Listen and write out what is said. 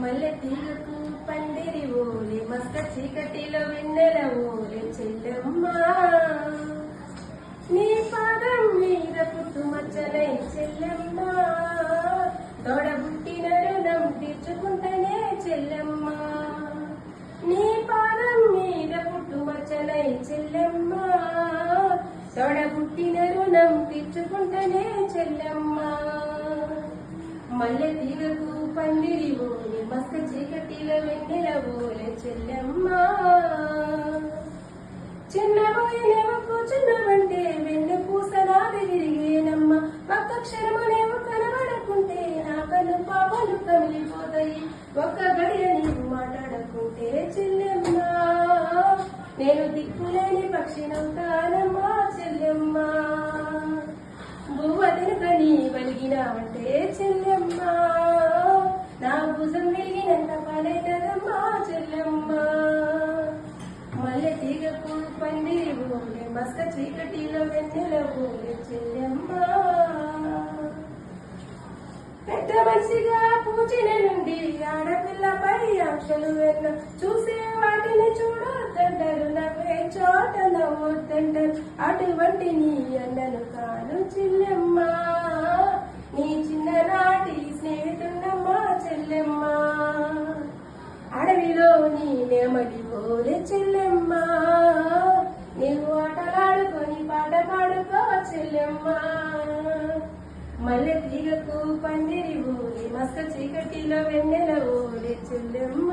మల్లె తీగకు పందిరి ఓలే మస్క చీకటిలో వెన్నెల ఓలే చెల్లెమ్మ నీ పాదం మీద పుట్టుమచ్చలై చెల్లెమ్మ దొడబుట్టిన రుణం తీర్చుకుంటేనే చెల్లెమ్మ నీ పాదం మీద పుట్టుమచ్చలై చెల్లెమ్మ దొడబుట్టిన రుణం తీర్చుకుంటేనే చెల్లెమ్మ మల్లె తీగకు పందిరి ఓలే మస్క చీకటిలో వెన్నెల ఓలే చెల్లెమ్మ చిన్నబోయినేమో కూర్చున్నావంటే వెన్ను పూసలాది తిరిగేనమ్మ ఒక్కక్షరమనేమో కనబడకుంటే నా కను పాపలు కమిలిపోతాయి ఒక్క గడియ నీవు మాట్లాడకుంటే చెల్లెమ్మ నేను దిక్కులేని పక్షినవుతానమ్మా చెల్లెమ్మ బువ్వ తినకని వలిగినావంటే చెల్లెమ్మ నా భుజం వెలిగినంత పలైతదమ్మా చెల్లెమ్మ మల్లె తీగకు పందిరి ఓలే మస్క చీకటిలో వెన్నెల ఓలే చెల్లెమ్మ పెద్ద మనిషిగా పూచిన నుండి ఆడపిల్లపై ఆశలు వెన్న చూసే వాటిని చూడొద్దంటారు నవ్వే చోట నవ్వొద్దంటారు అటువంటి నీ అన్నను కాను చెల్లెమ్మ నీ చిన్ననాటి స్నేహితున్నమ్మా చెల్లెమ్మ అడవిలో నీ నెమలి ఓలే చెల్లెమ్మ నీవు ఆటలాడుకొని పాట పాడుకో చెల్లెమ్మ మల్లె తీగకు పందిరి ఓలే మస్క చీకటిలో వెన్నెల ఓలే చెల్లెమ్మ